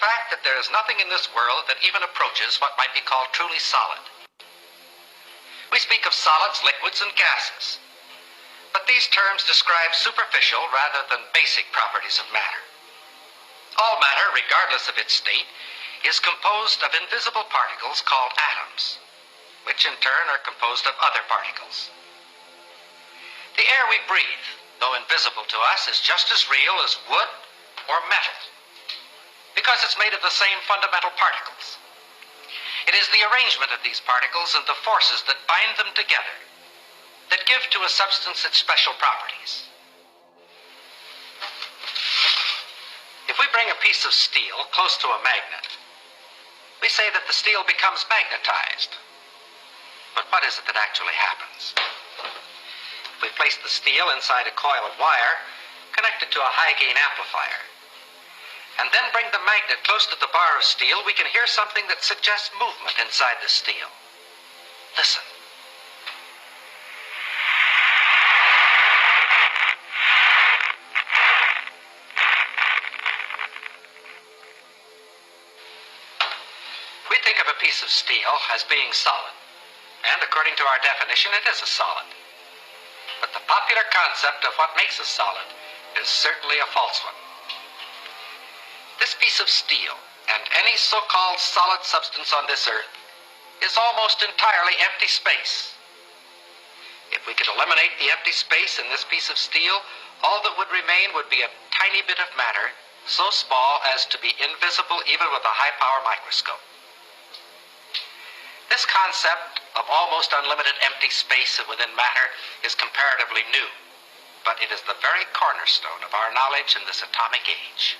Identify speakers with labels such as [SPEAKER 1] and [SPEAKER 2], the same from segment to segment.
[SPEAKER 1] fact that there is nothing in this world that even approaches what might be called truly solid. We speak of solids, liquids, and gases, but these terms describe superficial rather than basic properties of matter. All matter, regardless of its state, is composed of invisible particles called atoms, which in turn are composed of other particles. The air we breathe, though invisible to us, is just as real as wood or metal, because it's made of the same fundamental particles. It is the arrangement of these particles and the forces that bind them together that give to a substance its special properties. If we bring a piece of steel close to a magnet, we say that the steel becomes magnetized. But what is it that actually happens? If we place the steel inside a coil of wire connected to a high-gain amplifier, and then bring the magnet close to the bar of steel, we can hear something that suggests movement inside the steel. Listen. We think of a piece of steel as being solid, and according to our definition, it is a solid. But the popular concept of what makes a solid is certainly a false one. This piece of steel, and any so-called solid substance on this earth, is almost entirely empty space. If we could eliminate the empty space in this piece of steel, all that would remain would be a tiny bit of matter, so small as to be invisible even with a high-power microscope. This concept of almost unlimited empty space within matter is comparatively new, but it is the very cornerstone of our knowledge in this atomic age.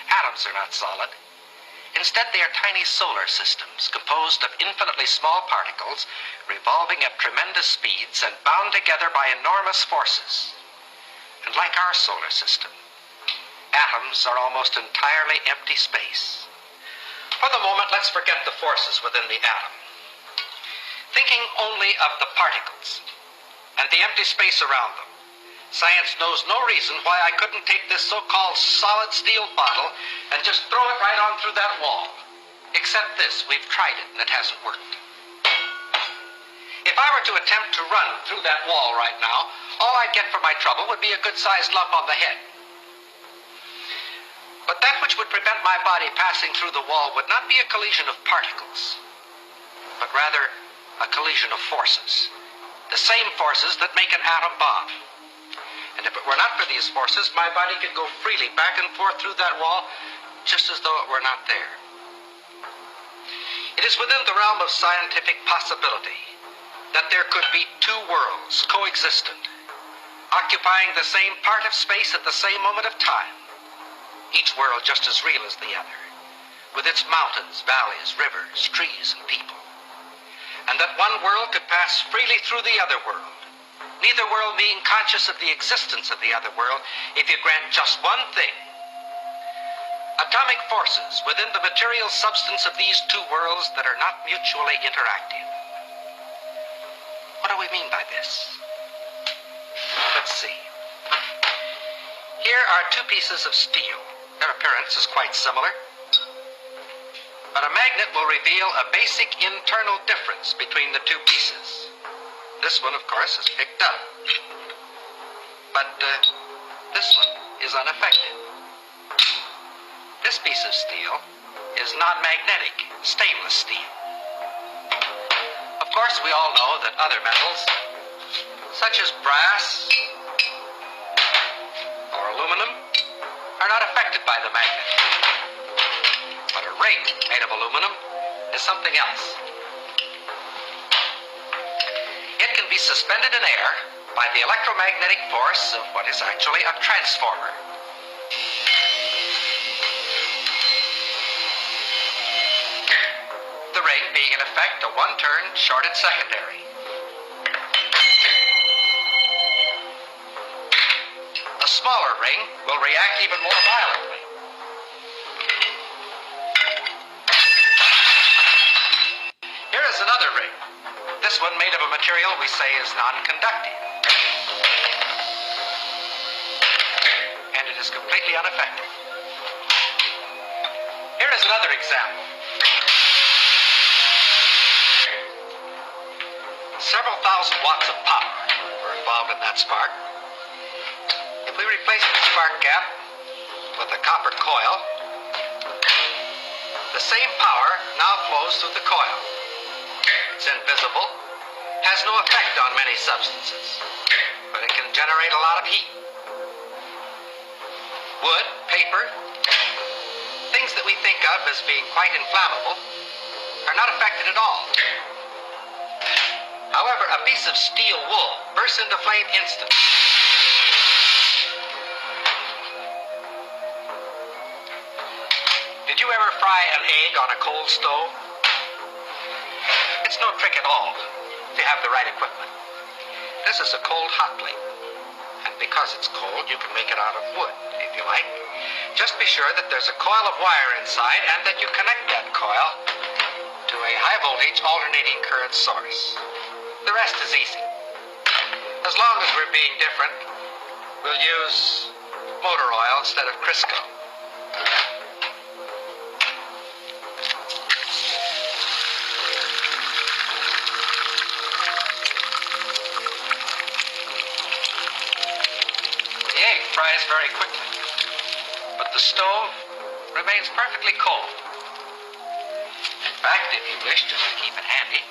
[SPEAKER 1] Atoms are not solid. Instead, they are tiny solar systems composed of infinitely small particles revolving at tremendous speeds and bound together by enormous forces. And like our solar system, atoms are almost entirely empty space. For the moment, let's forget the forces within the atom. Thinking only of the particles and the empty space around them, science knows no reason why I couldn't take this so-called solid steel bottle and just throw it right on through that wall. Except this, we've tried it and it hasn't worked. If I were to attempt to run through that wall right now, all I'd get for my trouble would be a good-sized lump on the head. But that which would prevent my body passing through the wall would not be a collision of particles, but rather a collision of forces. The same forces that make an atom bomb. And if it were not for these forces, my body could go freely back and forth through that wall, just as though it were not there. It is within the realm of scientific possibility that there could be two worlds coexistent, occupying the same part of space at the same moment of time, each world just as real as the other, with its mountains, valleys, rivers, trees, and people. And that one world could pass freely through the other world, neither world being conscious of the existence of the other world, if you grant just one thing. Atomic forces within the material substance of these two worlds that are not mutually interactive. What do we mean by this? Let's see. Here are two pieces of steel. Their appearance is quite similar, but a magnet will reveal a basic internal difference between the two pieces. This one, of course, is picked up, but this one is unaffected. This piece of steel is non-magnetic, stainless steel. Of course, we all know that other metals, such as brass or aluminum, are not affected by the magnet. But a ring made of aluminum is something else. It can be suspended in air by the electromagnetic force of what is actually a transformer. The ring being in effect a one-turn shorted secondary. A smaller ring will react even more violently. Here is another ring. This one made of a material we say is non-conductive. And it is completely unaffected. is another example. Several thousand watts of power were involved in that spark. If we replace the spark gap with a copper coil, the same power now flows through the coil. It's invisible, has no effect on many substances, but it can generate a lot of heat. Wood, paper, things that we think of as being quite inflammable are not affected at all. However, a piece of steel wool bursts into flame instantly. Did you ever fry an egg on a cold stove? It's no trick at all if you have the right equipment. This is a cold hot plate, and because it's cold, you can make it out of wood, if you like. Just be sure that there's a coil of wire inside and that you connect that coil to a high voltage alternating current source. The rest is easy. As long as we're being different, we'll use motor oil instead of Crisco. The egg fries very quickly, but the stove remains perfectly cold. In fact, if you wish, just to keep it handy,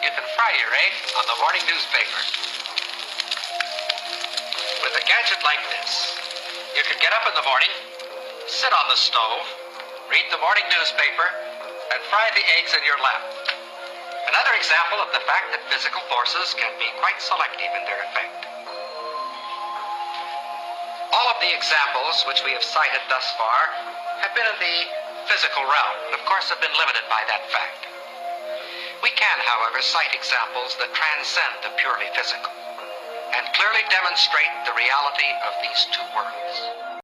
[SPEAKER 1] you can fry your egg on the morning newspaper. With a gadget like this, you can get up in the morning, sit on the stove, read the morning newspaper, and fry the eggs in your lap. Another example of the fact that physical forces can be quite selective in their effect. All of the examples which we have cited thus far have been in the physical realm, and of course have been limited by that fact. We can, however, cite examples that transcend the purely physical and clearly demonstrate the reality of these two worlds.